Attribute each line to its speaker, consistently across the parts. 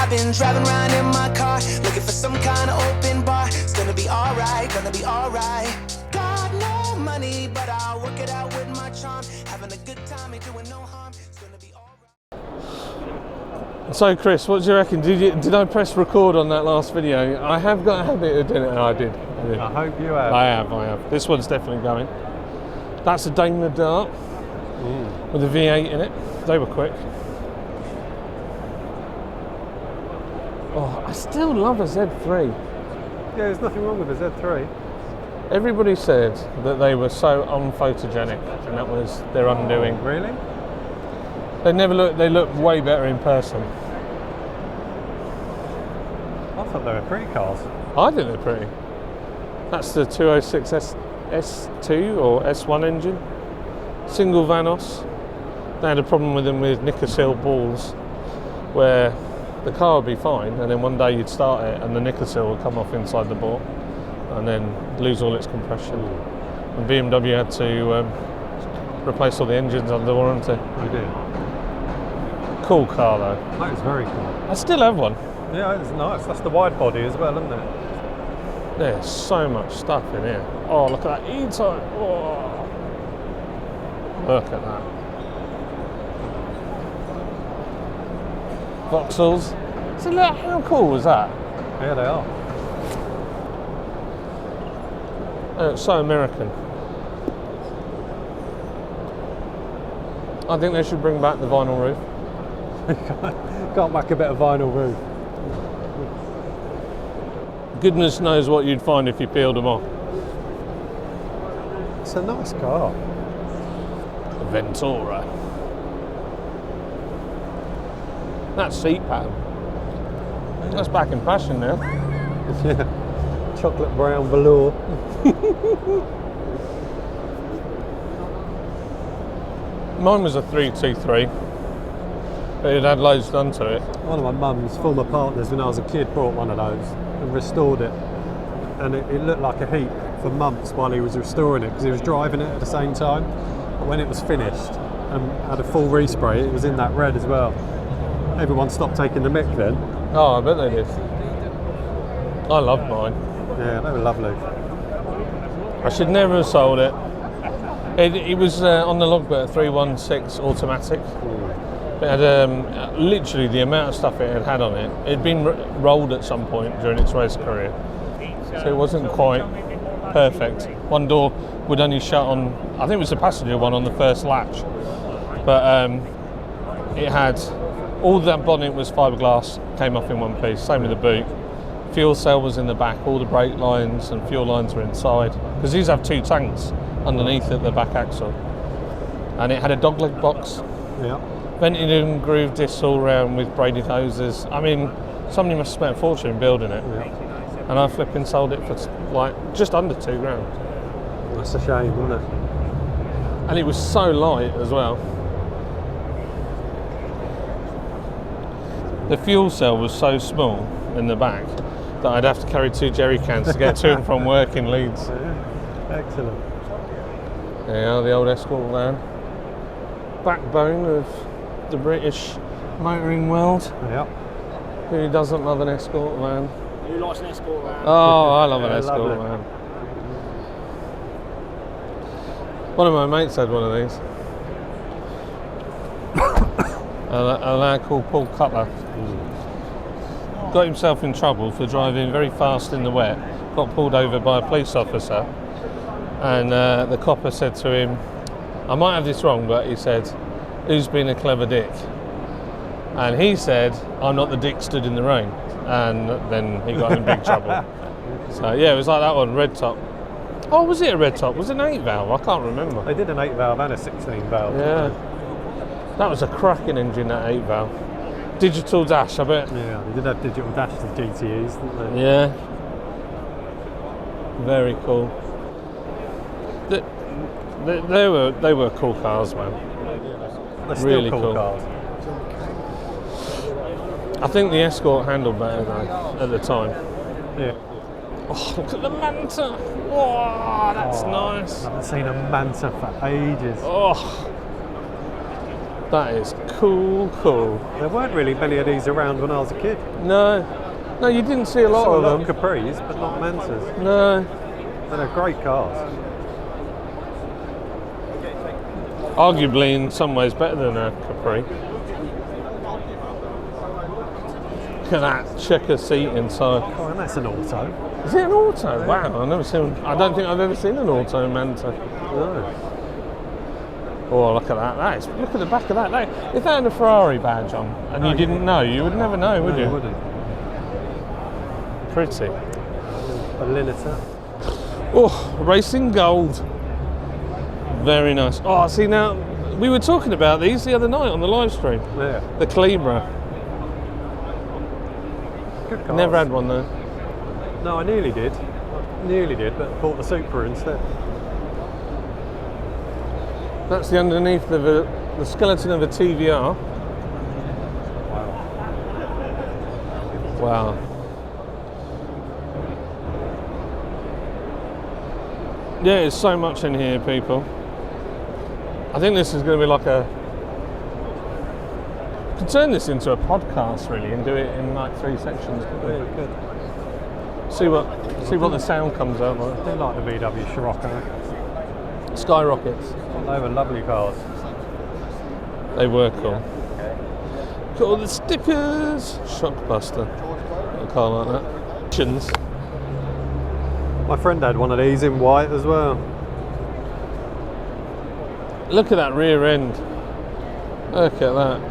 Speaker 1: I've been driving around in my car, looking for some kind of open bar. It's gonna be alright, gonna be alright. Got no money, but I'll work it out with my charm. Having a good time, ain't doing no harm. It's gonna be alright.
Speaker 2: So Chris, what do you reckon? Did I press record on that last video? I have got a habit of doing it. I did.
Speaker 3: I hope you have.
Speaker 2: I have. This one's definitely going. That's a Daimler Dart with a V8 in it. They were quick. Oh, I still love a Z3.
Speaker 3: Yeah, there's nothing wrong with the Z3.
Speaker 2: Everybody said that they were so unphotogenic, and that was their undoing.
Speaker 3: Really?
Speaker 2: They look way better in person.
Speaker 3: I thought they were pretty cars.
Speaker 2: I think they're pretty. That's the 206 S2 or S1 engine. Single Vanos. They had a problem with them with Nicosil balls, where the car would be fine, and then one day you'd start it and the Nicosil would come off inside the bore and then lose all its compression. And BMW had to replace all the engines under warranty.
Speaker 3: I did.
Speaker 2: Cool car though.
Speaker 3: That was very cool.
Speaker 2: I still have one.
Speaker 3: Yeah, it's nice. That's the wide body as well, isn't it?
Speaker 2: There's so much stuff in here. Oh, look at that E-type. Oh. Look at that. Vauxhalls. So look, how cool was that?
Speaker 3: Yeah, they are.
Speaker 2: Oh, it's so American. I think they should bring back the vinyl roof.
Speaker 3: Can't make a bit of vinyl roof.
Speaker 2: Goodness knows what you'd find if you peeled them off.
Speaker 3: It's a nice car.
Speaker 2: The Ventura. That seat pattern. That's back in fashion now.
Speaker 3: Yeah. Chocolate brown velour.
Speaker 2: Mine was a 323, but it had loads done to it.
Speaker 3: One of my mum's former partners when I was a kid brought one of those and restored it. And it looked like a heap for months while he was restoring it because he was driving it at the same time. But when it was finished and had a full respray, it was in that red as well. Everyone stopped taking the mick then.
Speaker 2: Oh, I bet they did. I loved mine.
Speaker 3: Yeah, they were lovely.
Speaker 2: I should never have sold it. It was on the logbook 316 automatic. It had literally the amount of stuff it had on it. It had been rolled at some point during its race career, so it wasn't quite perfect. One door would only shut on, I think it was the passenger one, on the first latch, but it had all that bonnet was fiberglass, came off in one piece. Same with the boot. Fuel cell was in the back. All the brake lines and fuel lines were inside, because these have two tanks underneath at the back axle, and it had a dogleg box.
Speaker 3: Yeah.
Speaker 2: Vented and grooved discs all around with braided hoses. I mean, somebody must have spent a fortune building it.
Speaker 3: Yeah.
Speaker 2: And I flipping sold it for like just under £2,000.
Speaker 3: That's a shame, isn't it?
Speaker 2: And it was so light as well. The fuel cell was so small in the back that I'd have to carry 2 jerry cans to get to and from work in Leeds.
Speaker 3: Yeah. Excellent.
Speaker 2: Yeah, the old Escort van. Backbone of the British motoring world.
Speaker 3: Yeah.
Speaker 2: Who doesn't love an Escort van?
Speaker 4: Who likes an Escort van?
Speaker 2: Oh, I love an
Speaker 3: Yeah,
Speaker 2: Escort
Speaker 3: lovely.
Speaker 2: van. One of my mates had one of these. a lad called Paul Cutler. Got himself in trouble for driving very fast in the wet. Got pulled over by a police officer, and the copper said to him, I might have this wrong, but he said, who's been a clever dick? And he said, I'm not the dick stood in the rain. And then he got in big trouble. So yeah, it was like that one, red top. Oh, was it a red top? Was it an 8 valve? I can't remember.
Speaker 3: They did an 8 valve and a 16 valve.
Speaker 2: Yeah. That was a cracking engine, that 8 valve. Digital dash, I bet.
Speaker 3: Yeah, they did have digital dash to GTEs, didn't they?
Speaker 2: Yeah. Very cool. They were cool cars, man.
Speaker 3: They're still
Speaker 2: Really
Speaker 3: cool,
Speaker 2: cool.
Speaker 3: cars.
Speaker 2: I think the Escort handled better though at the time.
Speaker 3: Yeah.
Speaker 2: Oh, look at the Manta! Whoa, that's nice.
Speaker 3: I haven't seen a Manta for ages.
Speaker 2: Oh, that is Cool.
Speaker 3: There weren't really many of these around when I was a kid.
Speaker 2: No, you didn't see a lot
Speaker 3: Saw
Speaker 2: of
Speaker 3: a lot
Speaker 2: them.
Speaker 3: of Capris, but not Mantas.
Speaker 2: No.
Speaker 3: And they're great cars.
Speaker 2: Arguably, in some ways, better than a Capri. Look at that checker seat inside.
Speaker 3: Oh, and that's an auto.
Speaker 2: Is it an auto? Wow, I don't think I've ever seen an auto Manta.
Speaker 3: No.
Speaker 2: Oh, look at that. Look at the back of that. If that had a Ferrari badge on and you didn't know, you would never know, would
Speaker 3: No,
Speaker 2: you?
Speaker 3: you wouldn't.
Speaker 2: Pretty.
Speaker 3: A Linita.
Speaker 2: Oh, racing gold. Very nice. Oh, see now, we were talking about these the other night on the live stream.
Speaker 3: Yeah.
Speaker 2: The Klebra.
Speaker 3: Good cars.
Speaker 2: Never had one though.
Speaker 3: No, I nearly did, but bought the Supra instead.
Speaker 2: That's the underneath of the skeleton of a TVR. Wow. Yeah, there's so much in here, people. I think this is going to be like a... You could turn this into a podcast, really, and do it in like 3 sections.
Speaker 3: Yeah, good.
Speaker 2: See what the sound comes out like.
Speaker 3: I do like the VW Scirocco.
Speaker 2: Skyrockets.
Speaker 3: They were lovely cars.
Speaker 2: They were cool. Got all the stickers. Shockbuster. A car like that. Chins.
Speaker 3: My friend had one of these in white as well.
Speaker 2: Look at that rear end. Look at that.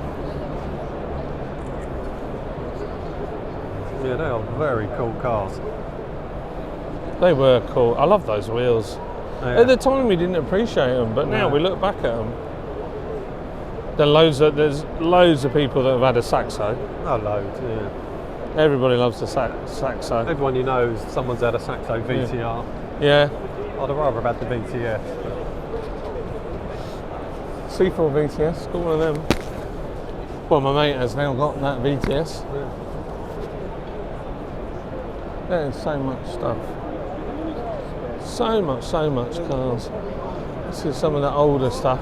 Speaker 3: Yeah, they are very cool cars.
Speaker 2: They were cool. I love those wheels.
Speaker 3: Yeah.
Speaker 2: At the time we didn't appreciate them, but now
Speaker 3: No.
Speaker 2: we look back at them. There's loads of people that have had a Saxo.
Speaker 3: Oh, loads, yeah.
Speaker 2: Everybody loves a Saxo.
Speaker 3: Everyone you know, someone's had a Saxo VTR.
Speaker 2: Yeah.
Speaker 3: I'd have rather have had the VTS.
Speaker 2: C4 VTS, got one of them. Well, my mate has now got that VTS.
Speaker 3: Yeah.
Speaker 2: There's so much stuff. So much cars. This is some of the older stuff.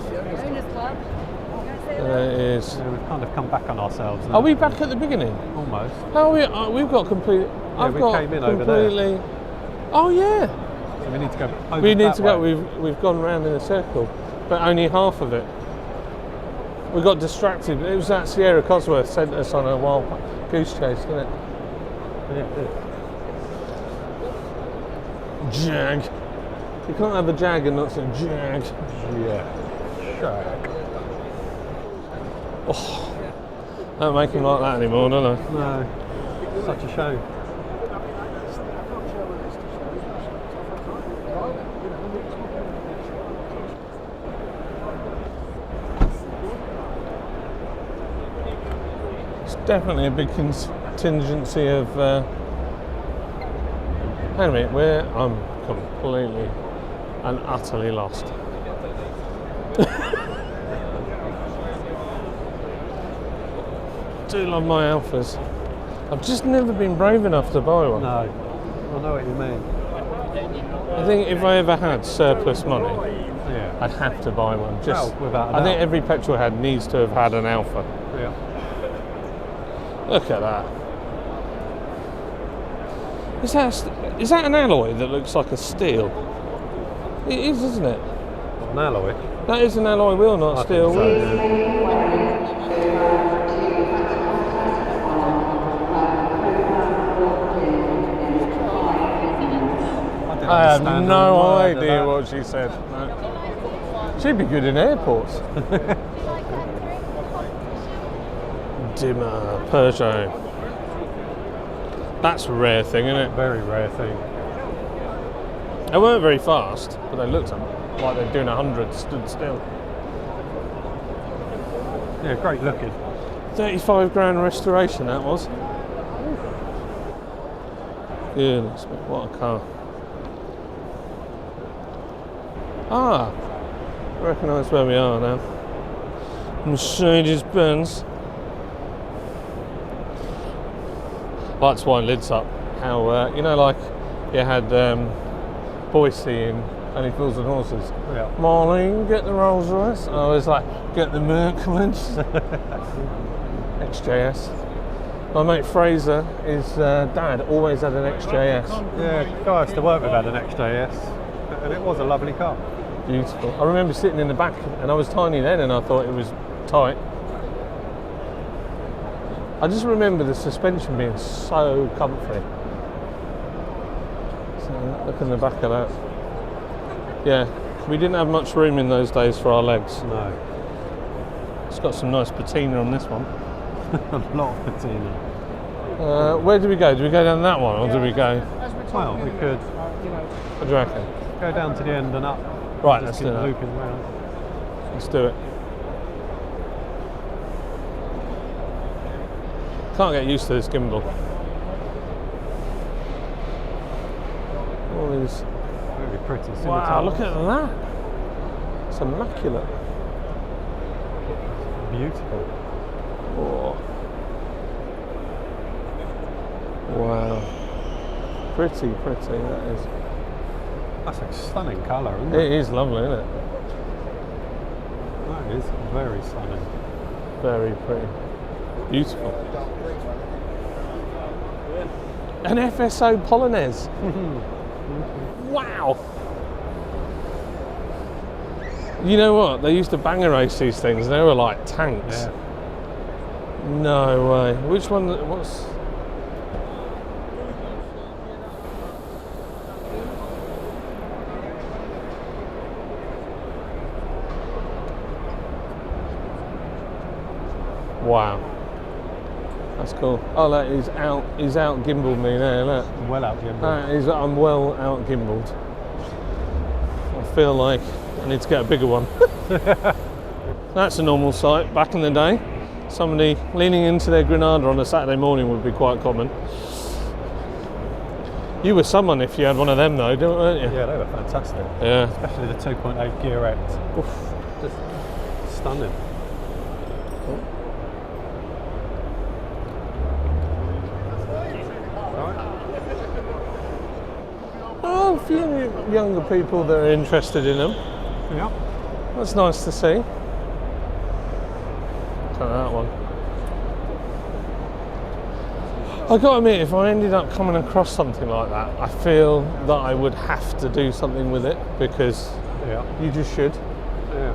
Speaker 2: There it is.
Speaker 3: Yeah, we've kind of come back on ourselves now.
Speaker 2: Are we back at the beginning?
Speaker 3: Almost.
Speaker 2: How are we? We've got complete. I've
Speaker 3: we
Speaker 2: got
Speaker 3: came in over there.
Speaker 2: completely. Oh yeah.
Speaker 3: So we need to go over
Speaker 2: We need
Speaker 3: that
Speaker 2: to go.
Speaker 3: way.
Speaker 2: We've gone round in a circle, but only half of it. We got distracted. It was that Sierra Cosworth sent us on a wild goose chase, didn't it?
Speaker 3: Yeah, it did.
Speaker 2: Jag. You can't have a Jag and not say Jag.
Speaker 3: Yeah. Shark.
Speaker 2: Oh, don't make them like that anymore, do they?
Speaker 3: No. Such a shame.
Speaker 2: It's definitely a big contingency of. Hang a minute, I'm completely and utterly lost. I do love my Alphas. I've just never been brave enough to buy one.
Speaker 3: No. I know what you mean.
Speaker 2: I think if I ever had surplus money,
Speaker 3: Yeah.
Speaker 2: I'd have to buy one. Just,
Speaker 3: Well, without a
Speaker 2: I think
Speaker 3: doubt.
Speaker 2: every petrol head needs to have had an Alpha.
Speaker 3: Yeah.
Speaker 2: Look at that. Is that an alloy that looks like a steel? It is, isn't it?
Speaker 3: An alloy.
Speaker 2: That is an alloy wheel, not
Speaker 3: I
Speaker 2: steel
Speaker 3: think so,
Speaker 2: wheel.
Speaker 3: Yeah.
Speaker 2: I have no idea what she said. No. She'd be good in airports. Dimmer, Peugeot. That's a rare thing, isn't it?
Speaker 3: Very rare thing.
Speaker 2: They weren't very fast, but they looked like they're doing 100 stood still.
Speaker 3: Yeah, great looking.
Speaker 2: 35 grand restoration that was. Goodness me, what a car. Ah, I recognise where we are now. Mercedes-Benz. Lights wine lids up. How, you know, like you had Boise in and he feels the horses.
Speaker 3: Yeah.
Speaker 2: Marlene, get the Rolls Royce. I was like, get the Mercules. XJS. My mate Fraser, his dad always had an XJS.
Speaker 3: Yeah, the guy I used to work with had an XJS, and it was a lovely car.
Speaker 2: Beautiful. I remember sitting in the back, and I was tiny then, and I thought it was tight. I just remember the suspension being so comfy. So look in the back of that. Yeah, we didn't have much room in those days for our legs.
Speaker 3: No.
Speaker 2: It's got some nice patina on this one.
Speaker 3: A lot of patina.
Speaker 2: Where do we go? Do we go down that one, or do we go?
Speaker 3: Well, we could
Speaker 2: What do you reckon?
Speaker 3: go down to the end and up.
Speaker 2: Right, let's
Speaker 3: Just
Speaker 2: do
Speaker 3: keep
Speaker 2: that.
Speaker 3: looping round.
Speaker 2: Let's do it. Can't get used to this gimbal. All these.
Speaker 3: Very pretty.
Speaker 2: Wow, look at that. It's immaculate.
Speaker 3: Beautiful.
Speaker 2: Oh. Wow. Pretty, that is.
Speaker 3: That's a stunning colour, isn't
Speaker 2: It
Speaker 3: it?
Speaker 2: is lovely, isn't it?
Speaker 3: That is very stunning.
Speaker 2: Very pretty. Beautiful. An FSO Polonaise. Wow. You know what? They used to banger race these things. They were like tanks.
Speaker 3: Yeah.
Speaker 2: No way. Which one? What's? Wow. That's cool. Oh, look, he's out gimbaled me there, look.
Speaker 3: Well out gimbal.
Speaker 2: I'm well out gimbaled. I feel like I need to get a bigger one. That's a normal sight back in the day. Somebody leaning into their Granada on a Saturday morning would be quite common. You were someone if you had one of them though, weren't you?
Speaker 3: Yeah, they were fantastic.
Speaker 2: Yeah.
Speaker 3: Especially the 2.8 gear X.
Speaker 2: Oof.
Speaker 3: Just stunning.
Speaker 2: Oh, a few younger people that are interested in them.
Speaker 3: Yeah.
Speaker 2: That's nice to see. Try that one. I got to admit, if I ended up coming across something like that, I feel that I would have to do something with it because
Speaker 3: Yeah.
Speaker 2: you just should.
Speaker 3: Yeah.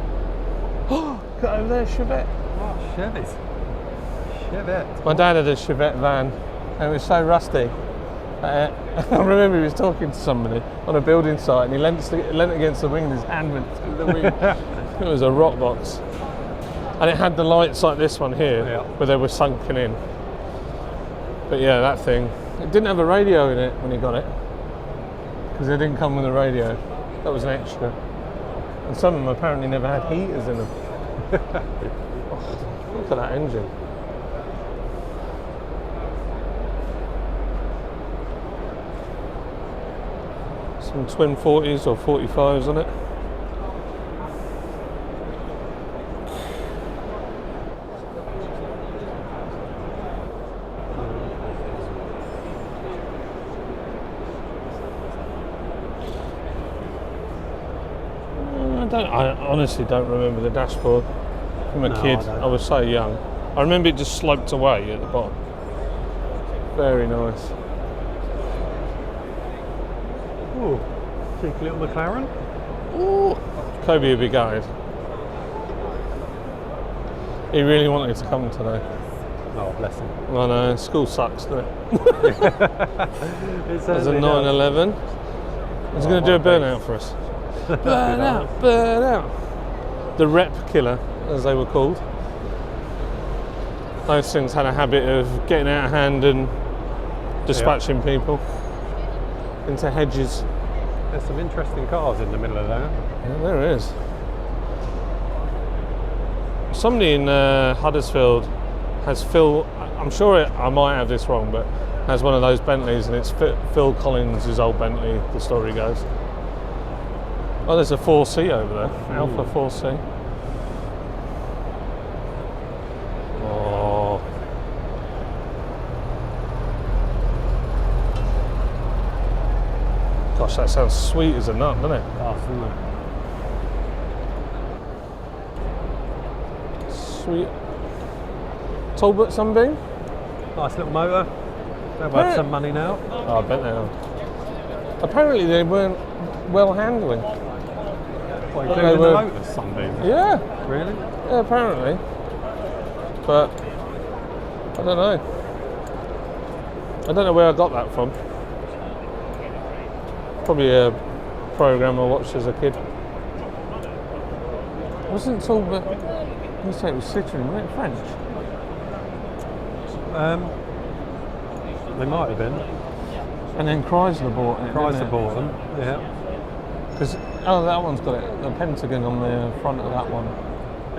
Speaker 2: Oh, got over there, Chevette.
Speaker 3: Oh, Chevette. Chevette.
Speaker 2: My dad had a Chevette van and it was so rusty. I remember he was talking to somebody on a building site and he leant against the wing and his hand went through the wing. It was a rock box. And it had the lights like this one here,
Speaker 3: Yeah.
Speaker 2: where they were sunken in. But yeah, that thing. It didn't have a radio in it when he got it. Because it didn't come with a radio. That was an extra. And some of them apparently never had heaters in them. Oh, look at that engine. Some twin 40s or 45s on it. I honestly don't remember the dashboard from a
Speaker 3: No,
Speaker 2: kid.
Speaker 3: I don't.
Speaker 2: I was so young. I remember it just sloped away at the bottom. Very nice.
Speaker 3: Ooh, cheeky little McLaren.
Speaker 2: Ooh. Kobe would be gutted. He really wanted to come today.
Speaker 3: Oh, bless him.
Speaker 2: I know, school sucks, doesn't it?
Speaker 3: It's
Speaker 2: There's a 911. He's going to do a burnout for us. Burn out, burn out. The rep killer, as they were called. Those things had a habit of getting out of hand and dispatching people into hedges.
Speaker 3: There's some interesting cars in the middle of there.
Speaker 2: Yeah, there is. Somebody in Huddersfield has Phil, I'm sure I might have this wrong, but has one of those Bentleys and it's Phil Collins' old Bentley, the story goes. Oh, there's a 4C over there, Alpha 4C. Oh. Gosh, that sounds sweet as a nut, doesn't it?
Speaker 3: Nice, isn't it?
Speaker 2: Sweet. Talbot Sunbeam?
Speaker 3: Nice little motor. They're worth some money now.
Speaker 2: Oh, I bet they are. Apparently they weren't well handling.
Speaker 3: What,
Speaker 2: They
Speaker 3: including
Speaker 2: were-
Speaker 3: the Lotus Sunbeam?
Speaker 2: Yeah,
Speaker 3: Really?
Speaker 2: yeah, apparently. But I don't know. I don't know where I got that from. Probably a program I watched as a kid. Wasn't Talbot? You say it was Citroen, wasn't it French?
Speaker 3: They might have been.
Speaker 2: And then Chrysler bought it.
Speaker 3: Chrysler bought them. Yeah.
Speaker 2: Because that one's got it, the pentagon on the front of that one.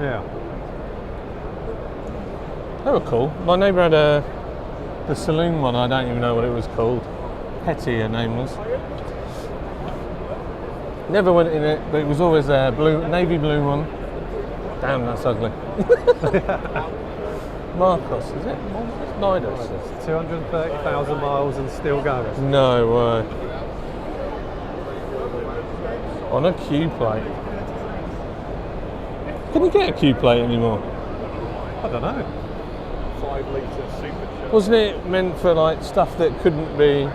Speaker 3: Yeah.
Speaker 2: They were cool. My neighbour had the saloon one. I don't even know what it was called. Hetty, her name was. Never went in it, but it was always a navy blue one. Damn, that's ugly. Marcos, is it? Midas.
Speaker 3: 230,000 miles and still going.
Speaker 2: No way. On a Q plate. Can you get a Q plate anymore?
Speaker 3: I don't know.
Speaker 2: Wasn't it meant for like stuff that couldn't be,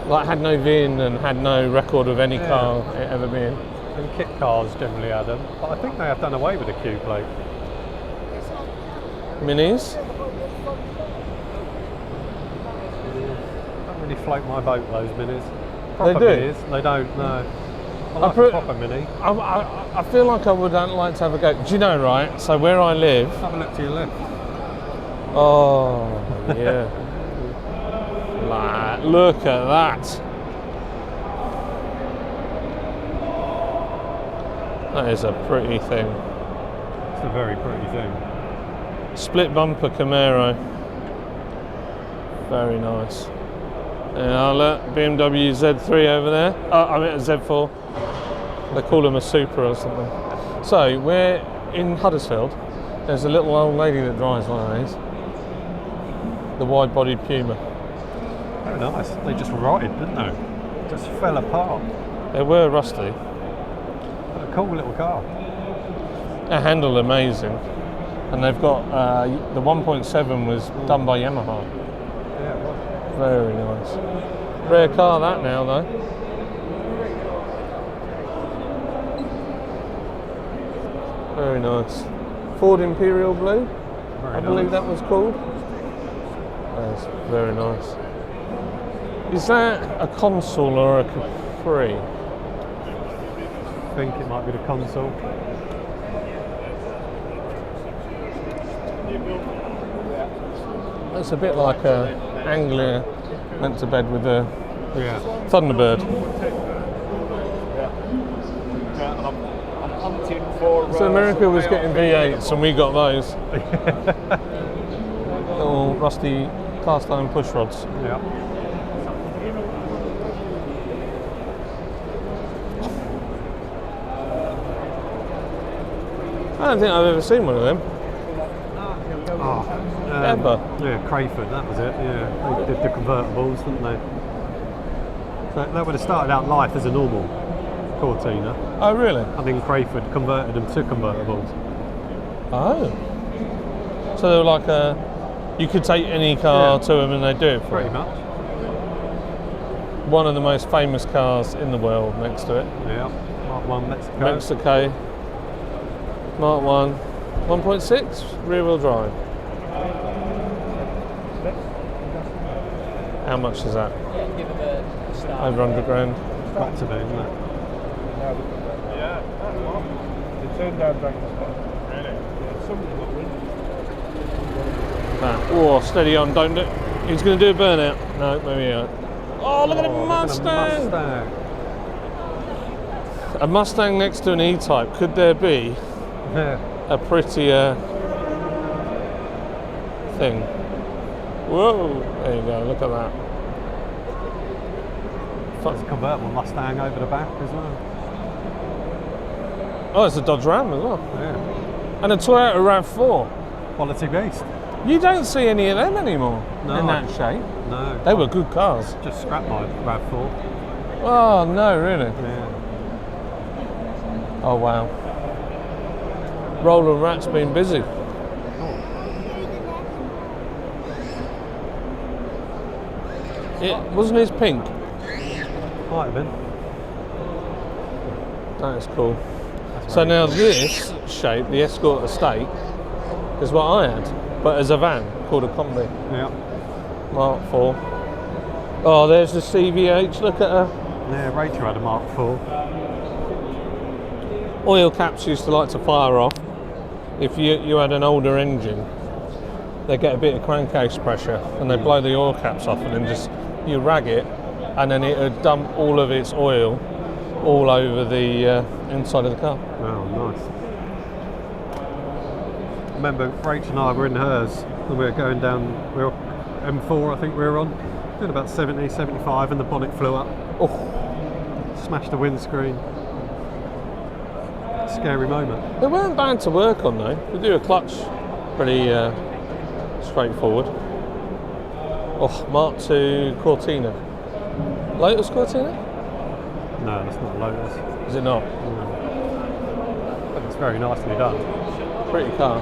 Speaker 2: like had no VIN and had no record of any car it ever been?
Speaker 3: And kit cars generally had them, but I think they have done away with the Q plate.
Speaker 2: Minis?
Speaker 3: Don't really float my boat, those minis.
Speaker 2: They
Speaker 3: Proper
Speaker 2: do?
Speaker 3: minis, they don't, no. I like a proper mini.
Speaker 2: I feel like I would like to have a go. Do you know, right? So where I live.
Speaker 3: Have a look to your left.
Speaker 2: Oh, yeah. Look at that. That is a pretty thing.
Speaker 3: It's a very pretty thing.
Speaker 2: Split bumper Camaro. Very nice. Yeah, look, BMW Z3 over there. I mean a Z4. They call them a Super or something. So we're in Huddersfield. There's a little old lady that drives one of these. The wide-bodied Puma.
Speaker 3: Very nice. They just rotted, didn't they? Just fell apart.
Speaker 2: They were rusty.
Speaker 3: What a cool little car.
Speaker 2: They handle amazing. And they've got the 1.7 was done by Yamaha.
Speaker 3: Yeah, it was.
Speaker 2: Very nice. Rare car that now though. Very nice. Ford Imperial Blue, I believe that was called. That's very nice. Is that a console or a Capri?
Speaker 3: I think it might be the console.
Speaker 2: That's a bit like a Anglia went to bed with a
Speaker 3: Yeah.
Speaker 2: Thunderbird. So America was getting V8s and we got those. Little rusty cast iron push rods.
Speaker 3: Yeah.
Speaker 2: I don't think I've ever seen one of them. Ever.
Speaker 3: Yeah, Crayford, that was it. Yeah, they did the convertibles, didn't they? So that would have started out life as a normal Cortina.
Speaker 2: Oh really?
Speaker 3: I think Crayford converted them to convertibles.
Speaker 2: Oh. So they were like you could take any car to them and they'd do it for
Speaker 3: Pretty
Speaker 2: you.
Speaker 3: much.
Speaker 2: One of the most famous cars in the world next to it.
Speaker 3: Yeah. Mark 1 Mexico.
Speaker 2: Mexico. Mark 1. 1.6 rear wheel drive. How much is that? Over 100 grand.
Speaker 3: Got to be, isn't it?
Speaker 2: Oh, steady on, don't do. He's going to do a burnout. No, maybe not. Oh, look at a Mustang! A Mustang next to an E-Type. Could there be
Speaker 3: Yeah.
Speaker 2: a prettier thing? Whoa! There you go. Look at that.
Speaker 3: There's a convertible Mustang over the back as well.
Speaker 2: Oh, it's a Dodge Ram as well,
Speaker 3: Yeah.
Speaker 2: and a Toyota RAV4.
Speaker 3: Quality beast.
Speaker 2: You don't see any of them anymore
Speaker 3: No.
Speaker 2: in that shape.
Speaker 3: No.
Speaker 2: They were good cars.
Speaker 3: Just scrapped my RAV4.
Speaker 2: Oh no, really?
Speaker 3: Yeah.
Speaker 2: Oh wow. Roland Rat's been busy. It wasn't his pink.
Speaker 3: Might have been.
Speaker 2: That is cool.
Speaker 3: That's
Speaker 2: So
Speaker 3: very
Speaker 2: now
Speaker 3: cool.
Speaker 2: this shape, the Escort Estate, is what I had, but as a van called a Combi.
Speaker 3: Yeah.
Speaker 2: Mark 4. Oh, there's the CVH. Look at her.
Speaker 3: Yeah, Rachel had a Mark 4.
Speaker 2: Oil caps used to like to fire off. If you had an older engine, they get a bit of crankcase pressure and they blow the oil caps off, and then just you rag it, and then it would dump all of its oil all over the inside of the car.
Speaker 3: Oh, nice. Remember, Rachel and I were in hers and we were going down, we were M4 I think we were on, doing about 70, 75 and the bonnet flew up.
Speaker 2: Oh,
Speaker 3: Smashed the windscreen. Scary moment.
Speaker 2: they weren't bad to work on though. They do a clutch pretty straightforward. Oh, Mark II Cortina. Lotus Cortina?
Speaker 3: No, that's not Lotus.
Speaker 2: Is it not?
Speaker 3: But it's very nicely done.
Speaker 2: Pretty car.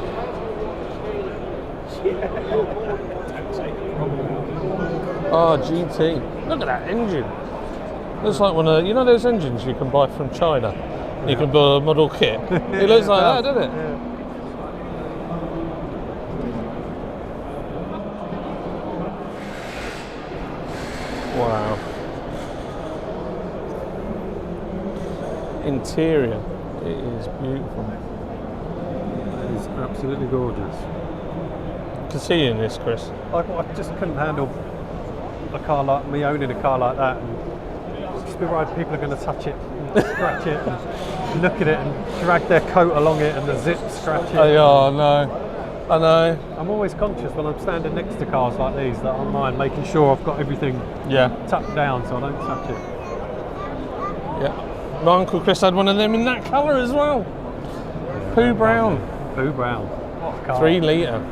Speaker 2: Oh, GT. Look at that engine. Looks like one of you know those engines you can buy from China. You can build a model kit. It looks like that, doesn't it?
Speaker 3: Yeah.
Speaker 2: Wow. Interior. It is beautiful.
Speaker 3: It is absolutely gorgeous.
Speaker 2: Can see you in this, Chris.
Speaker 3: I just couldn't handle a car like me owning a car like that, and just be worried people are going to touch it, and scratch it, and look at it, and drag their coat along it, and the zip scratch it.
Speaker 2: Oh, yeah, I know. I know.
Speaker 3: I'm always conscious when I'm standing next to cars like these that I'm mind making sure I've got everything
Speaker 2: Yeah.
Speaker 3: tucked down so I don't touch it.
Speaker 2: Yeah. My Uncle Chris had one of them in that colour as well. Pooh brown.
Speaker 3: Pooh brown. What a car.
Speaker 2: 3 litre.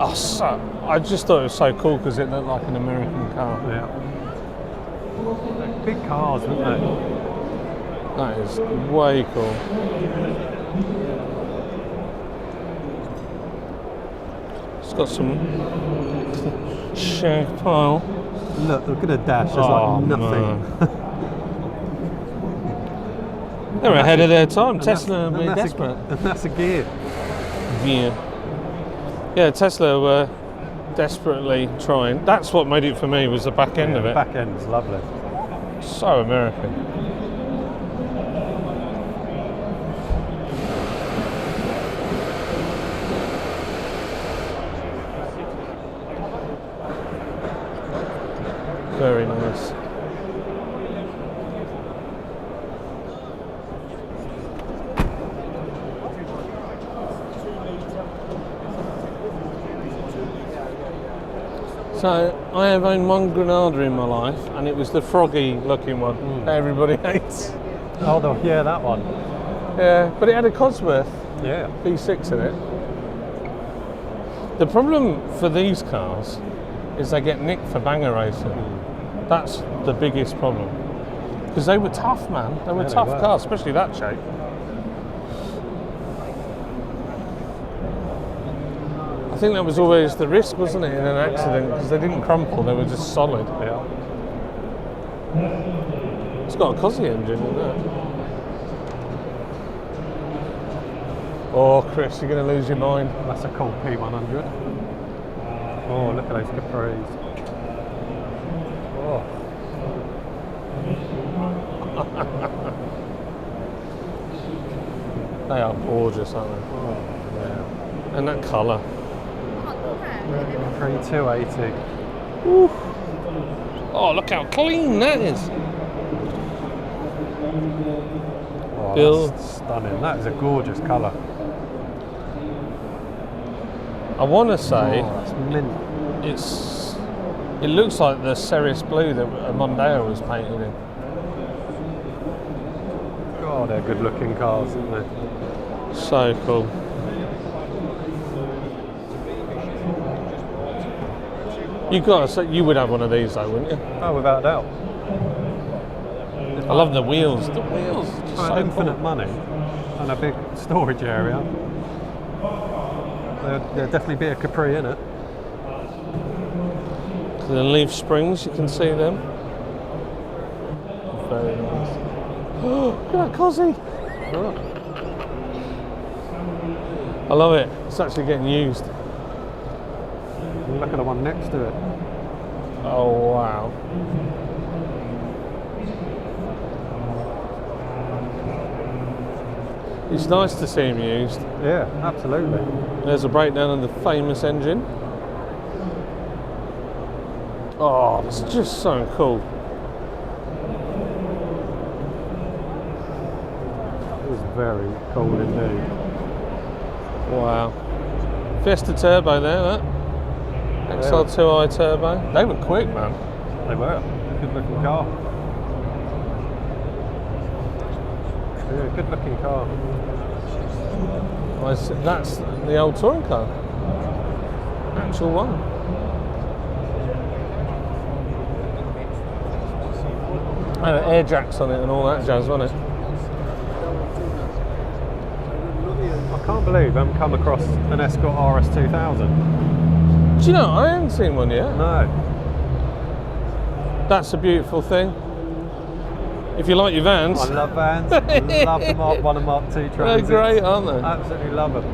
Speaker 2: Oh, so, I just thought it was so cool because it looked like an American car.
Speaker 3: Yeah. They're big cars, aren't they?
Speaker 2: That is way cool. It's got some shag pile.
Speaker 3: Look at the dash. There's
Speaker 2: Oh,
Speaker 3: like nothing.
Speaker 2: no. They're ahead of their time.
Speaker 3: And
Speaker 2: Tesla
Speaker 3: that's-
Speaker 2: were
Speaker 3: and that's
Speaker 2: desperate.
Speaker 3: And that's a gear.
Speaker 2: Yeah, Tesla were desperately trying. That's what made it for me, was the back end of
Speaker 3: The
Speaker 2: it.
Speaker 3: back end is lovely.
Speaker 2: So American. Very nice. So I have owned one Granada in my life, and it was the froggy looking one that everybody hates.
Speaker 3: Oh, yeah, that one.
Speaker 2: Yeah, but it had a Cosworth
Speaker 3: Yeah.
Speaker 2: V6 in it. The problem for these cars is they get nicked for banger racing. That's the biggest problem. Because they were tough, man. They were
Speaker 3: Yeah, they
Speaker 2: tough
Speaker 3: were.
Speaker 2: cars, especially that shape. I think that was always the risk, wasn't it, in an accident, because they didn't crumple, they were just solid.
Speaker 3: Yeah.
Speaker 2: It's got a Cosy engine, isn't it? Oh, Chris, you're going to lose your mind.
Speaker 3: That's a cool P100. Oh, look at those Capris. Oh.
Speaker 2: They are gorgeous, aren't they?
Speaker 3: Oh, yeah.
Speaker 2: And that colour.
Speaker 3: 3280.
Speaker 2: Oh, look how clean that is.
Speaker 3: Oh,
Speaker 2: Bill.
Speaker 3: that's stunning. That is a gorgeous colour.
Speaker 2: I want to say
Speaker 3: Oh, that's mint.
Speaker 2: it looks like the Ceres blue that Mondeo was painted in.
Speaker 3: Oh, they're good looking cars, aren't they?
Speaker 2: So cool. You got to say, you would have one of these though, wouldn't you?
Speaker 3: Oh, without a doubt.
Speaker 2: I love the wheels. The wheels, just
Speaker 3: For
Speaker 2: so
Speaker 3: infinite
Speaker 2: cool.
Speaker 3: money and a big storage area. There'd definitely be a Capri in it.
Speaker 2: The leaf springs, you can see them. Very nice. Oh, look at that cosy.
Speaker 3: Oh.
Speaker 2: I love it. It's actually getting used.
Speaker 3: And look at the one next to it.
Speaker 2: Oh wow. It's nice to see him used.
Speaker 3: Yeah, absolutely.
Speaker 2: There's a breakdown of the famous engine. Oh, it's just so cool.
Speaker 3: It was very cool indeed.
Speaker 2: Wow. Fiesta turbo there, that. XR2i turbo. They were quick, man.
Speaker 3: They were. Good looking car. Yeah, good looking car.
Speaker 2: That's the old touring car. Actual one. Oh, air jacks on it and all that jazz, wasn't it?
Speaker 3: I can't believe I haven't come across an Escort RS 2000.
Speaker 2: Do you know, I haven't seen one yet.
Speaker 3: No.
Speaker 2: That's a beautiful thing. If you like your vans.
Speaker 3: I love vans. Love the Mark 1 and Mark 2
Speaker 2: They're
Speaker 3: Transits.
Speaker 2: great, aren't they?
Speaker 3: Absolutely love them.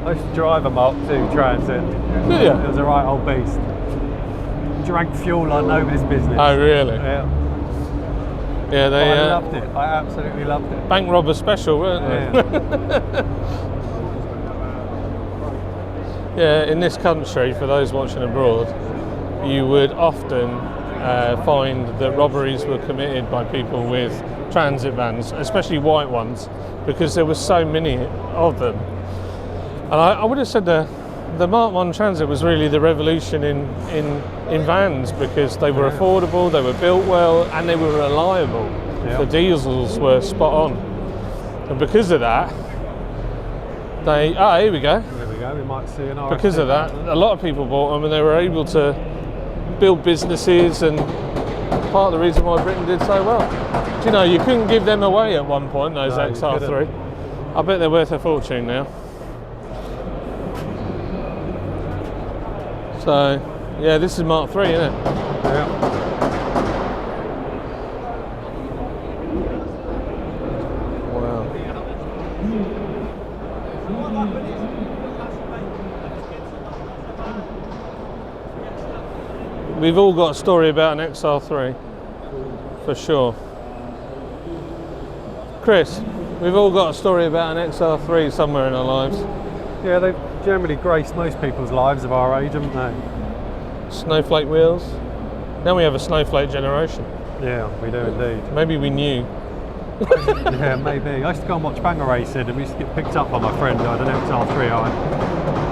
Speaker 3: I used to drive a Mark 2 Transit.
Speaker 2: Did you?
Speaker 3: It was a right old beast. Drank fuel like nobody's business.
Speaker 2: Oh, really?
Speaker 3: Yeah.
Speaker 2: Yeah, they
Speaker 3: I loved it. I absolutely loved it.
Speaker 2: bank robber special, weren't they?
Speaker 3: Yeah.
Speaker 2: Yeah, in this country, for those watching abroad, you would often find that robberies were committed by people with transit vans, especially white ones, because there were so many of them. And I would have said the Mark 1 Transit was really the revolution in vans, because they were affordable, they were built well, and they were reliable.
Speaker 3: Yeah.
Speaker 2: The diesels were spot on. And because of that, here we go.
Speaker 3: There we go. We might see an RS.
Speaker 2: Because of that, a lot of people bought them and they were able to build businesses, and part of the reason why Britain did so well. Do you know, you couldn't give them away at one point, those
Speaker 3: No, you
Speaker 2: XR3. I bet they're worth a fortune now. So, yeah, this is Mark 3, isn't it?
Speaker 3: Yeah.
Speaker 2: Wow. We've all got a story about an XR3, for sure. Chris, we've all got a story about an XR3 somewhere in our lives.
Speaker 3: Yeah, they've generally graced most people's lives of our age, haven't they?
Speaker 2: Snowflake wheels. Now we have a snowflake generation.
Speaker 3: Yeah, we do indeed.
Speaker 2: Maybe we knew.
Speaker 3: Yeah, maybe. I used to go and watch banger racing, and we used to get picked up by my friend who had an XR3i,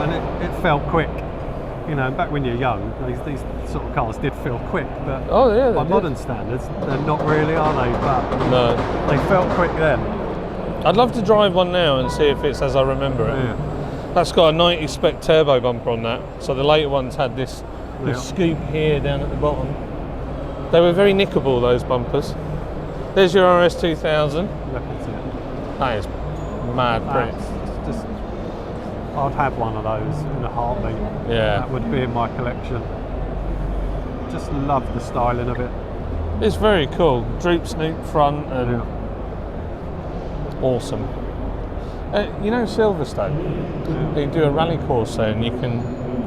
Speaker 3: and it felt quick. You know, back when you're young, these sort of cars did feel quick, but
Speaker 2: Oh yeah, they
Speaker 3: by
Speaker 2: did.
Speaker 3: modern standards, they're not really, are they? But
Speaker 2: No.
Speaker 3: they felt quick then.
Speaker 2: I'd love to drive one now and see if it's as I remember it.
Speaker 3: Yeah.
Speaker 2: That's got a 90 spec turbo bumper on that. So the later ones had this
Speaker 3: Yeah.
Speaker 2: scoop here down at the bottom. They were very nickable, those bumpers. There's your RS 2000.
Speaker 3: Look at it.
Speaker 2: That is mad pretty.
Speaker 3: That's just, I'd have one of those in a heartbeat.
Speaker 2: Yeah.
Speaker 3: That would be in my collection. Just love the styling of it.
Speaker 2: It's very cool. Droop snoop front and
Speaker 3: Yeah.
Speaker 2: awesome. You know Silverstone? They do a rally course there and you can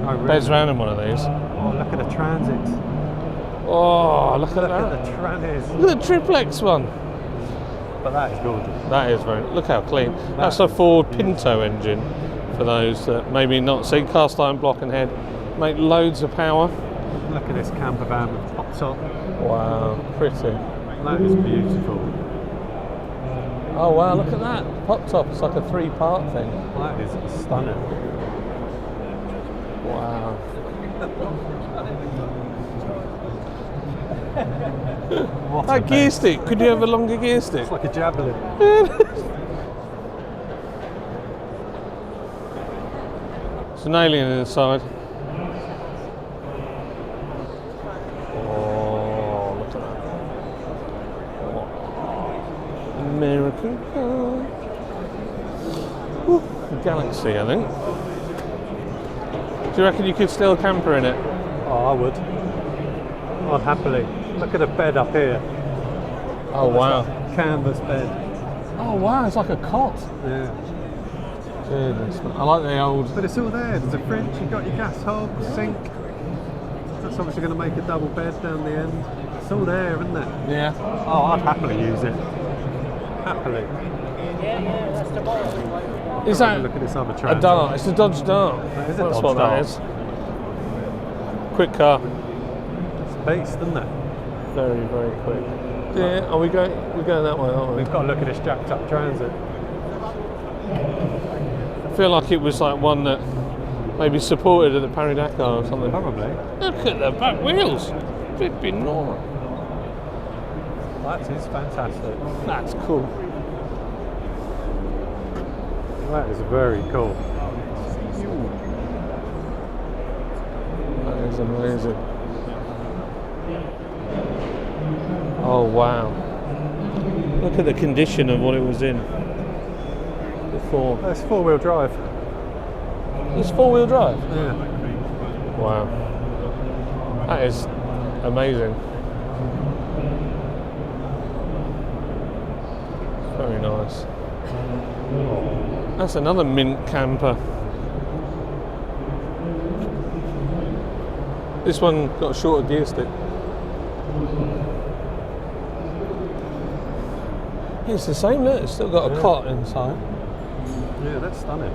Speaker 3: Oh, really?
Speaker 2: bez around in one of these.
Speaker 3: Oh, look at the Transits.
Speaker 2: Oh, look at
Speaker 3: Look
Speaker 2: that.
Speaker 3: at the Tranits.
Speaker 2: Look at the triplex one.
Speaker 3: But that is gorgeous.
Speaker 2: That is very, look how clean. That's a Ford Pinto engine, for those that maybe not see. Cast iron block and head, make loads of power.
Speaker 3: Look at this camper van with top top.
Speaker 2: Wow, pretty.
Speaker 3: That is beautiful.
Speaker 2: Oh wow, look at that. Pop top, it's like a 3-part thing.
Speaker 3: That is stunning.
Speaker 2: Wow.
Speaker 3: What a
Speaker 2: That gear
Speaker 3: beast.
Speaker 2: stick, could you have a longer gear stick?
Speaker 3: It's like a javelin.
Speaker 2: It's an alien inside. Oh, look at that. Ooh, Galaxy, I think. Do you reckon you could steal a camper in it?
Speaker 3: Oh, I would. I'd happily. Look at the bed up here.
Speaker 2: Oh wow.
Speaker 3: Like canvas bed.
Speaker 2: Oh wow, it's like a cot.
Speaker 3: Yeah.
Speaker 2: Goodness. I like the old.
Speaker 3: But it's all there. There's a fridge, you've got your gas hob, sink. That's obviously going to make a double bed down the end. It's all there, isn't it?
Speaker 2: Yeah.
Speaker 3: Oh, I'd happily use it. Happily.
Speaker 2: Is that
Speaker 3: Look at this other
Speaker 2: a
Speaker 3: Transit.
Speaker 2: Dart? It's a Dodge Dart.
Speaker 3: That is a
Speaker 2: That's
Speaker 3: Dodge
Speaker 2: what that
Speaker 3: Dart.
Speaker 2: is. Quick car.
Speaker 3: It's a beast, isn't it?
Speaker 2: Very, very quick. Yeah, are we going? We're going that way, aren't we?
Speaker 3: We've got to look at this jacked up Transit.
Speaker 2: I feel like it was like one that maybe supported at the Paris Dakar or something.
Speaker 3: Probably.
Speaker 2: Look at the back wheels. Flipping normal.
Speaker 3: That is fantastic.
Speaker 2: That's cool.
Speaker 3: That is very cool.
Speaker 2: That is amazing. Oh wow. Look at the condition of what it was in before.
Speaker 3: That's four-wheel drive.
Speaker 2: It's four-wheel drive?
Speaker 3: Yeah.
Speaker 2: Wow. That is amazing. Very nice. That's another mint camper. This one got a shorter gear stick. It's the same, look, it's still got a cot inside.
Speaker 3: Yeah, that's stunning.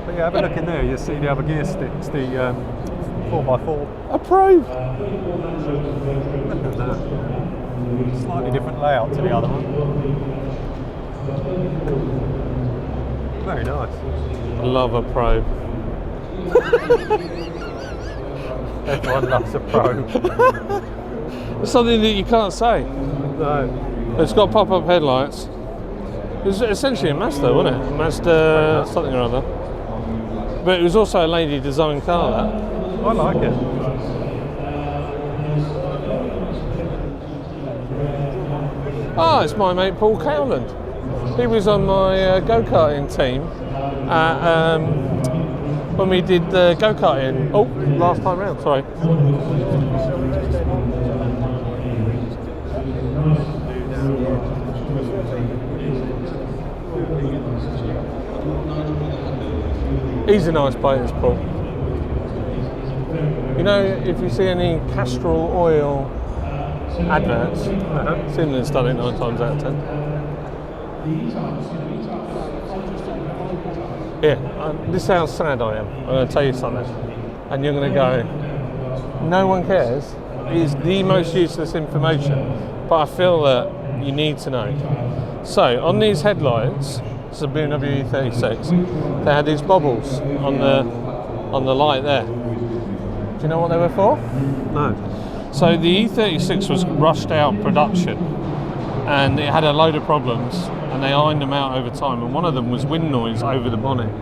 Speaker 3: But yeah, have a look in there, you'll see the other gear sticks, the 4x4.
Speaker 2: A probe!
Speaker 3: Look at that. Slightly different layout to the other one. Very nice.
Speaker 2: I love a probe.
Speaker 3: Everyone loves a probe.
Speaker 2: It's something that you can't say.
Speaker 3: No.
Speaker 2: It's got pop-up headlights. It was essentially a Mazda, wasn't it? Mazda something or other. But it was also a lady designed car, that.
Speaker 3: I like it.
Speaker 2: Ah, it's my mate Paul Cowland. He was on my go-karting team when we did the go-karting. Oh, last time round, sorry. He's a nice bloke, this Paul. You know, if you see any castor oil adverts, Simlin's done it 9 times out of 10. Yeah, this is how sad I am. I'm going to tell you something, and you're going to go, no one cares. It's the most useless information, but I feel that you need to know. So, on these headlights, it's a BMW E36, they had these bubbles on the light there. Do you know what they were for?
Speaker 3: No.
Speaker 2: So the E36 was rushed out production and it had a load of problems and they ironed them out over time, and one of them was wind noise over the bonnet.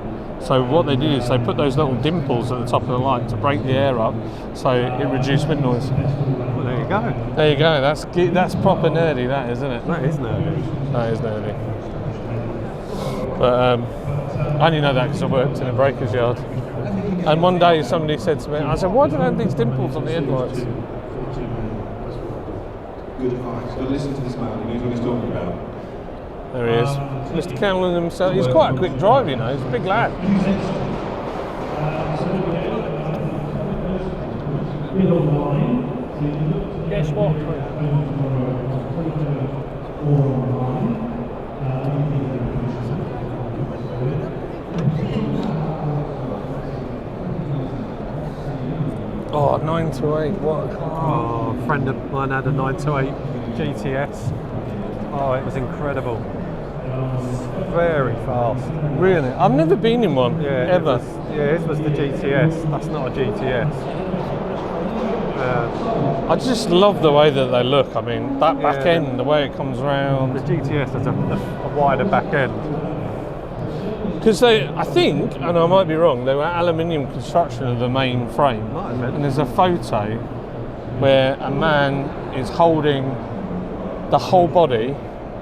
Speaker 2: So what they did is they put those little dimples at the top of the light to break the air up so it reduced wind noise.
Speaker 3: Well, there you go.
Speaker 2: There you go, that's proper nerdy, that, isn't it?
Speaker 3: That is nerdy.
Speaker 2: That is nerdy. But I only know that because I worked in a breaker's yard. And one day somebody said to me, I said, why do they have these dimples on the headlights?
Speaker 4: Good advice. But listen to this man, he knows what he's talking about.
Speaker 2: There he is. Mr. Cameron himself. He's quite a quick driver, you know, he's a big lad. Guess what? Oh, 928, what a car.
Speaker 3: Oh, a friend of mine had a 928 GTS. Oh, it was incredible. Very fast.
Speaker 2: Really? I've never been in one, ever.
Speaker 3: His was the GTS. That's not a GTS.
Speaker 2: I just love the way that they look. I mean, that back
Speaker 3: Yeah.
Speaker 2: end, the way it comes round.
Speaker 3: The GTS has a wider back end.
Speaker 2: Because they, I think, and I might be wrong, they were aluminium construction of the main frame.
Speaker 3: Might have been.
Speaker 2: And there's a photo where a man is holding the whole body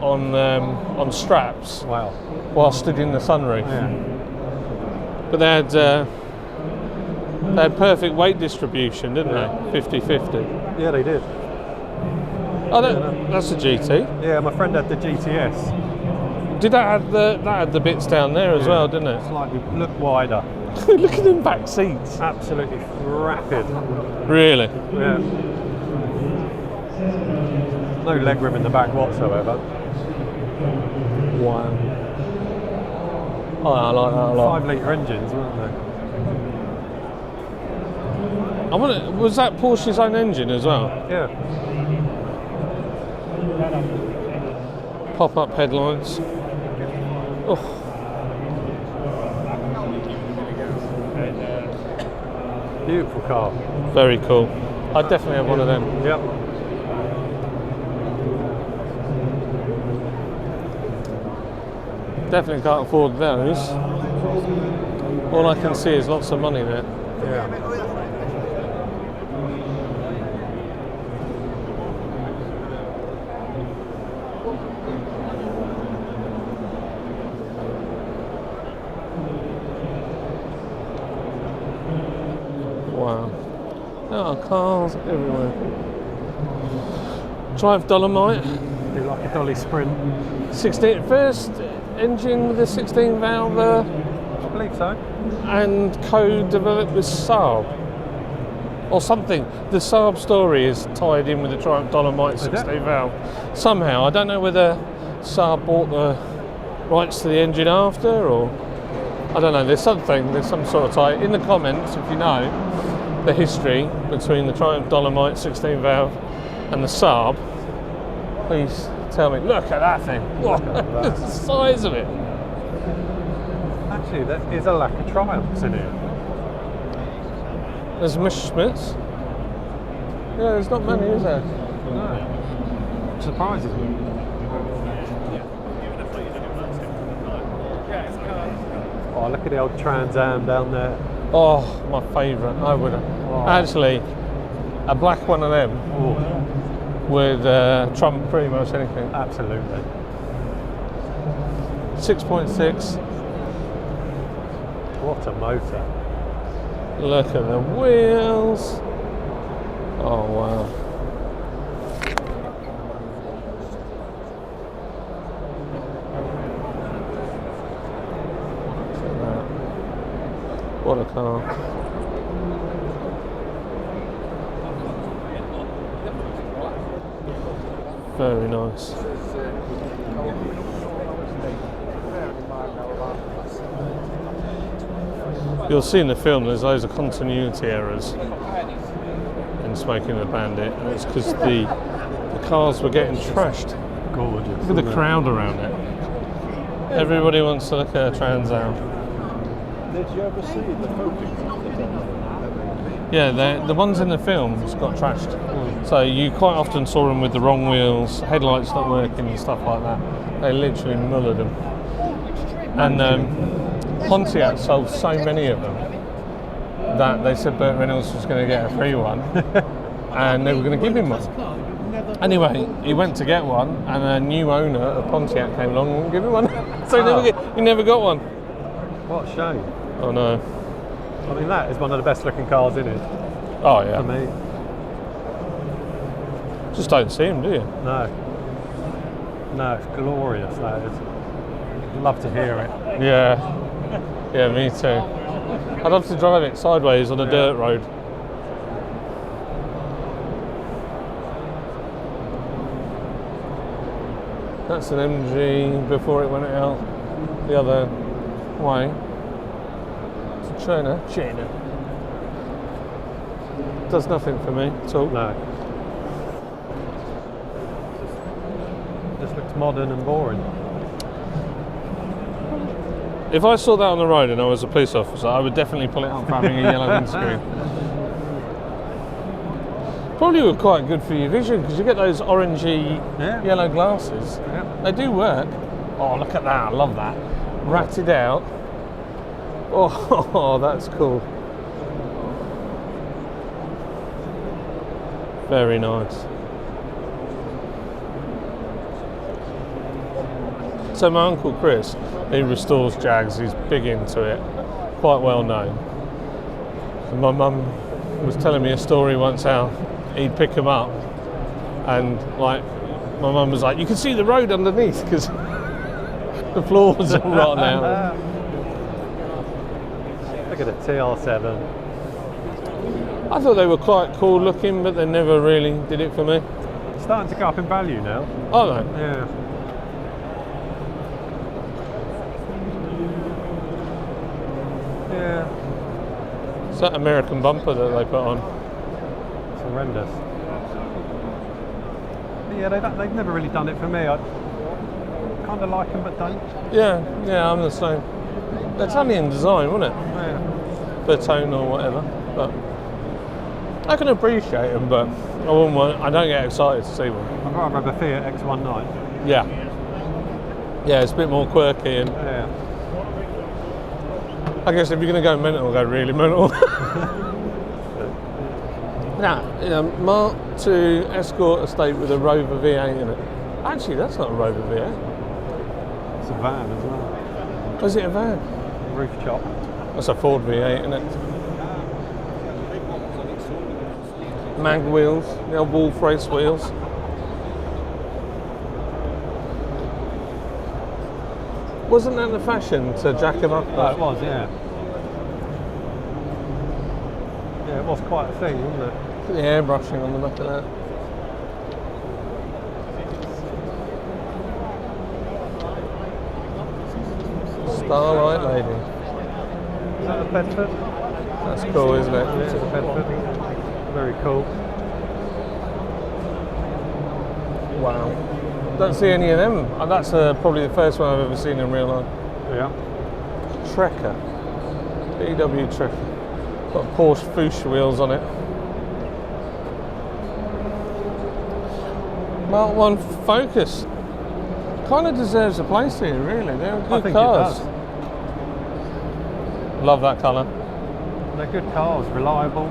Speaker 2: on straps
Speaker 3: Wow.
Speaker 2: while stood in the sunroof.
Speaker 3: Yeah.
Speaker 2: But they had perfect weight distribution, didn't they? 50-50.
Speaker 3: Yeah, they did.
Speaker 2: Oh, that's a GT.
Speaker 3: Yeah, my friend had the GTS.
Speaker 2: Did that had the bits down there as well, didn't it?
Speaker 3: Slightly look wider.
Speaker 2: Look at them back seats.
Speaker 3: Absolutely rapid.
Speaker 2: Really?
Speaker 3: Yeah. No legroom in the back whatsoever.
Speaker 2: Wow. Oh, I like that a lot.
Speaker 3: 5-litre engines, weren't they?
Speaker 2: Was that Porsche's own engine as well?
Speaker 3: Yeah.
Speaker 2: Pop-up headlights. Oh.
Speaker 3: Beautiful car.
Speaker 2: Very cool. I'd definitely have one of them.
Speaker 3: Yep.
Speaker 2: Definitely can't afford those. All I can see is lots of money there.
Speaker 3: Yeah.
Speaker 2: Wow. There are cars everywhere. Drive Dolomite.
Speaker 3: Do like a Dolly Sprint.
Speaker 2: 16 engine with a 16 valve
Speaker 3: I believe so.
Speaker 2: and co-developed with Saab or something. The Saab story is tied in with the Triumph Dolomite 16 valve somehow. I don't know whether Saab bought the rights to the engine after, or I don't know. There's some sort of tie. In the comments, if you know the history between the Triumph Dolomite 16 valve and the Saab, please tell me. Look at that thing. What? The size of it.
Speaker 3: Actually, there is a lack of Triumphs in here.
Speaker 2: There's Messerschmitts. Yeah, there's not many, is there?
Speaker 3: No. Surprises me. Oh, look at the old Trans Am down there.
Speaker 2: Oh, my favourite. I would actually a black one of them
Speaker 3: Oh,
Speaker 2: would trump pretty much anything.
Speaker 3: absolutely.
Speaker 2: 6.6.
Speaker 3: What a motor.
Speaker 2: Look at the wheels. Oh wow. Look at that. What a car. Very nice. You'll see in the film there's loads of continuity errors in Smoking the Bandit, and it's because the cars were getting trashed.
Speaker 3: Gorgeous.
Speaker 2: Look at the crowd around it. Everybody wants to look at a Trans Am.
Speaker 4: Did you ever see the photos?
Speaker 2: Yeah, the ones in the films got trashed. So you quite often saw them with the wrong wheels, headlights not working and stuff like that. They literally mullered them. And Pontiac sold so many of them that they said Burt Reynolds was going to get a free one and they were going to give him one. Anyway, he went to get one and a new owner of Pontiac came along and wouldn't give him one. So he never got one.
Speaker 3: What a shame.
Speaker 2: Oh no.
Speaker 3: I mean, that is one of the best looking cars in it,
Speaker 2: Oh yeah.
Speaker 3: for me.
Speaker 2: Just don't see him, do you?
Speaker 3: No. No, it's glorious, that is. Love to hear it.
Speaker 2: Yeah. Yeah, me too. I'd love to drive it sideways on a dirt road. That's an MG before it went out the other way. It's a China. Does nothing for me at all.
Speaker 3: No. Just looks modern and boring.
Speaker 2: If I saw that on the road and I was a police officer, I would definitely pull it up for having a yellow windscreen. Probably were quite good for your vision because you get those orangey yellow glasses.
Speaker 3: Yeah.
Speaker 2: They do work. Oh, look at that. I love that. Ratted out. Oh, that's cool. Very nice. So my uncle Chris, he restores Jags, he's big into it, quite well known. And my mum was telling me a story once how he'd pick them up and like my mum was like, you can see the road underneath because the floor was all rotten out.
Speaker 3: Look at the TR7.
Speaker 2: I thought they were quite cool looking, but they never really did it for me.
Speaker 3: It's starting to go up in value now.
Speaker 2: Oh no.
Speaker 3: Yeah. Yeah.
Speaker 2: It's that American bumper that they put on.
Speaker 3: It's horrendous. But yeah, they've never really done it for me. I kind of like them, but don't.
Speaker 2: Yeah, I'm the same. It's only in design, wasn't it?
Speaker 3: Yeah.
Speaker 2: For tone or whatever. But I can appreciate them, but I don't get excited to see one.
Speaker 3: I'd rather have a Fiat X19.
Speaker 2: Yeah. Yeah, it's a bit more quirky, and
Speaker 3: Yeah.
Speaker 2: I guess if you're going to go mental, go really mental. Now, Mark II Escort Estate with a Rover V8 in it. Actually, that's not a Rover V8.
Speaker 3: It's a van as well.
Speaker 2: Was it a van?
Speaker 3: Roof chop.
Speaker 2: That's a Ford V8, isn't it? Mag wheels, the old Wolf race wheels. Wasn't that the fashion to jack them up?
Speaker 3: Oh, it was, yeah. Yeah, it was quite a thing, wasn't it?
Speaker 2: The airbrushing on the back of that. Starlight Lady.
Speaker 3: Is that a Bedford?
Speaker 2: That's cool, isn't it?
Speaker 3: Yeah, it's a Bedford. Very cool.
Speaker 2: Wow. Don't see any of them. That's probably the first one I've ever seen in real life.
Speaker 3: Yeah.
Speaker 2: Trekker. VW Trekker. Got Porsche Fuchs wheels on it. Mark 1 Focus. Kind of deserves a place here, really. They're good
Speaker 3: I think
Speaker 2: cars.
Speaker 3: it does.
Speaker 2: Love that colour.
Speaker 3: They're good cars, reliable.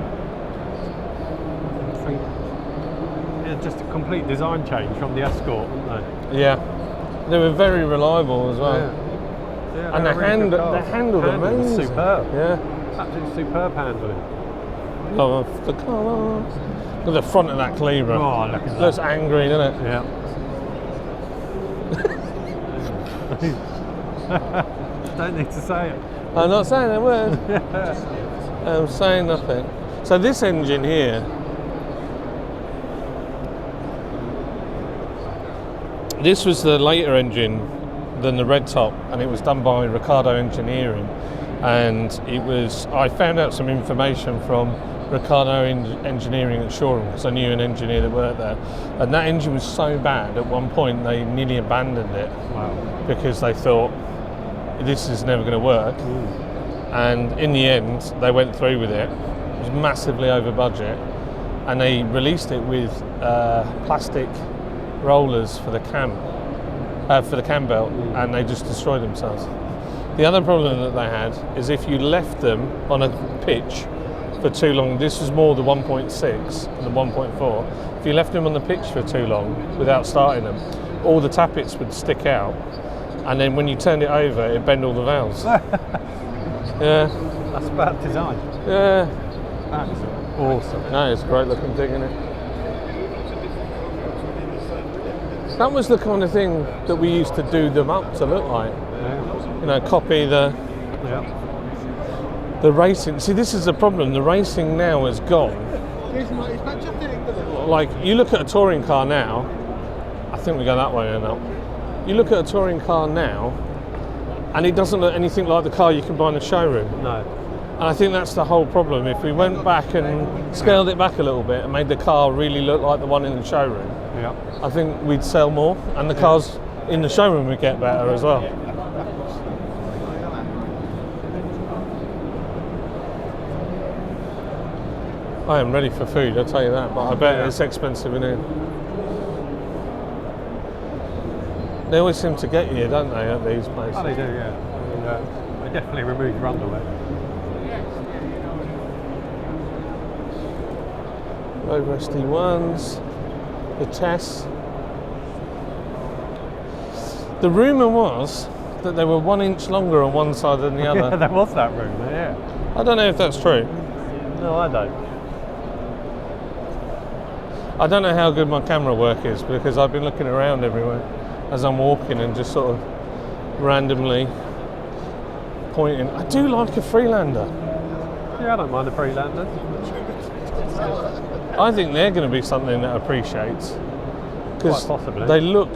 Speaker 3: I think just a complete design change from the Escort, weren't they?
Speaker 2: Yeah. They were very reliable as well.
Speaker 3: Yeah. Yeah,
Speaker 2: And the handle
Speaker 3: was
Speaker 2: amazing.
Speaker 3: superb.
Speaker 2: Yeah.
Speaker 3: Absolutely superb handling.
Speaker 2: Love the colour. Look at the front of that Calibra.
Speaker 3: Oh, look at that.
Speaker 2: Looks angry, doesn't it?
Speaker 3: Yeah. Don't need to say it.
Speaker 2: I'm not saying a word. I'm saying nothing. So this engine here, this was the later engine than the red top, and it was done by Ricardo Engineering. And it was, I found out some information from Ricardo Engineering at Shoreham because I knew an engineer that worked there. And that engine was so bad, at one point they nearly abandoned it.
Speaker 3: Wow.
Speaker 2: Because they thought this is never going to work. And in the end they went through with it. It was massively over budget, and they released it with plastic rollers for the cam belt, and they just destroyed themselves. The other problem that they had is if you left them on a pitch for too long, this was more the 1.6 and the 1.4, if you left them on the pitch for too long without starting them, all the tappets would stick out, and then when you turned it over, it'd bend all the valves. Yeah.
Speaker 3: That's bad design.
Speaker 2: Yeah.
Speaker 3: That's awesome.
Speaker 2: No, it's a great looking thing, isn't it? That was the kind of thing that we used to do them up to look like.
Speaker 3: Yeah.
Speaker 2: You know, copy the racing. See, this is the problem. The racing now has gone. Like, you look at a touring car now, I think we go that way now. You look at a touring car now, and it doesn't look anything like the car you can buy in the showroom.
Speaker 3: No.
Speaker 2: And I think that's the whole problem. If we went back and scaled it back a little bit and made the car really look like the one in the showroom,
Speaker 3: Yeah.
Speaker 2: I think we'd sell more, and the cars in the showroom would get better as well. I am ready for food, I'll tell you that, but I bet it's expensive in here. They always seem to get you, don't they, at these places?
Speaker 3: Oh, they do, yeah. And, they definitely remove your underwear.
Speaker 2: Rover SD1s, the Tess. The rumour was that they were 1 inch longer on one side than the
Speaker 3: Yeah,
Speaker 2: other.
Speaker 3: there was that rumour, yeah.
Speaker 2: I don't know if that's true.
Speaker 3: No, I don't.
Speaker 2: I don't know how good my camera work is because I've been looking around everywhere as I'm walking and just sort of randomly pointing. I do like a Freelander.
Speaker 3: Yeah, I don't mind the Freelanders.
Speaker 2: I think they're going to be something that appreciates because
Speaker 3: Quite possibly.
Speaker 2: they look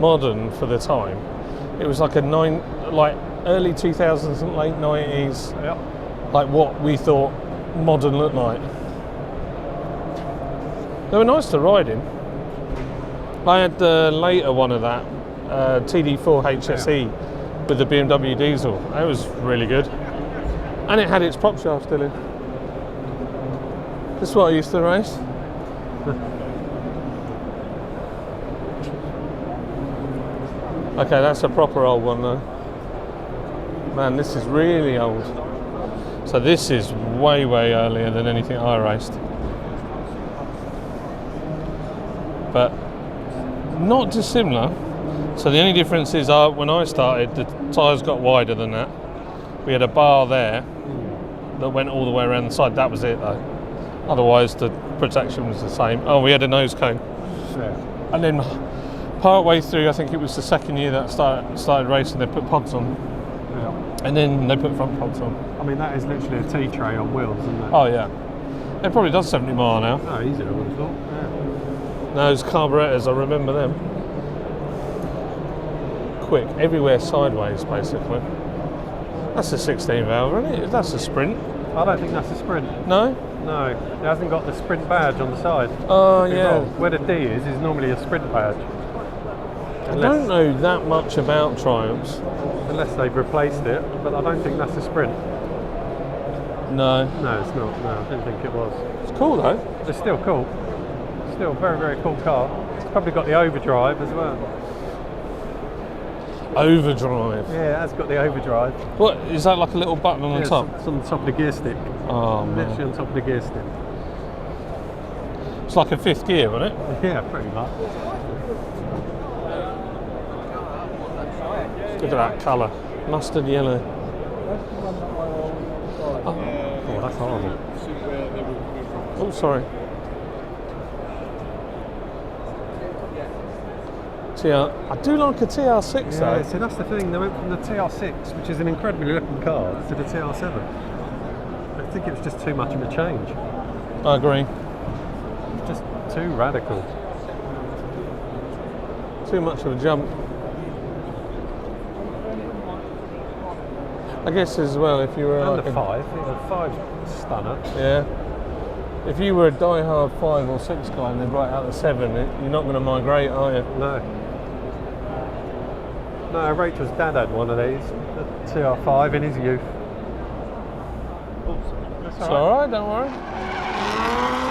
Speaker 2: modern for the time. It was like early 2000s and late 90s,
Speaker 3: Yep.
Speaker 2: like what we thought modern looked like. They were nice to ride in. I had the later one of that, TD4 HSE with the BMW diesel. That was really good. And it had its prop shaft still in. This is what I used to race. Okay, that's a proper old one though. Man, this is really old. So this is way, way earlier than anything I raced. But not dissimilar. So the only difference is when I started, the tyres got wider than that. We had a bar there that went all the way around the side. That was it though. Otherwise the protection was the same. Oh, we had a nose cone.
Speaker 3: Yeah.
Speaker 2: And then part way through, I think it was the second year that I started racing, they put pods on.
Speaker 3: Yeah.
Speaker 2: And then they put front pods on.
Speaker 3: I mean, that is literally a T-tray on wheels, isn't it?
Speaker 2: Oh yeah. It probably does 70 mile an hour.
Speaker 3: Oh, easy, I would have thought. Yeah.
Speaker 2: Those carburetors, I remember them. Quick, everywhere sideways basically. That's a 16 valve, isn't it? That's a Sprint.
Speaker 3: I don't think that's a Sprint.
Speaker 2: No?
Speaker 3: No, it hasn't got the Sprint badge on the side.
Speaker 2: Oh
Speaker 3: Could be
Speaker 2: yeah.
Speaker 3: wrong. Where the D is normally a Sprint badge.
Speaker 2: I don't know that much about Triumphs.
Speaker 3: Unless they've replaced it, but I don't think that's a Sprint.
Speaker 2: No.
Speaker 3: No, it's not. No, I didn't think it was.
Speaker 2: It's cool though.
Speaker 3: It's still cool. Still a very, very cool car. It's probably got the overdrive as well.
Speaker 2: Overdrive.
Speaker 3: Yeah, it has got the overdrive.
Speaker 2: What, is that like a little button on the top?
Speaker 3: It's on the top of the gear stick.
Speaker 2: Oh man.
Speaker 3: Literally on top of the gear stick.
Speaker 2: It's like a fifth gear, wasn't it?
Speaker 3: Yeah, pretty much.
Speaker 2: Look at that colour. Mustard yellow.
Speaker 3: Oh, that's horrible.
Speaker 2: Oh, sorry. I do like a TR6
Speaker 3: Yeah,
Speaker 2: though.
Speaker 3: so that's the thing. They went from the TR6, which is an incredibly looking car, to the TR7. I think it was just too much of a change.
Speaker 2: I agree.
Speaker 3: Just too radical.
Speaker 2: Too much of a jump. I guess as well, if you were
Speaker 3: And
Speaker 2: like
Speaker 3: the 5, the 5 stunner.
Speaker 2: yeah. If you were a die-hard 5 or 6 guy and they brought out the 7, you're not going to migrate, are you?
Speaker 3: No. No, Rachel's dad had one of these, a TR5 in his youth.
Speaker 2: It's alright, don't worry.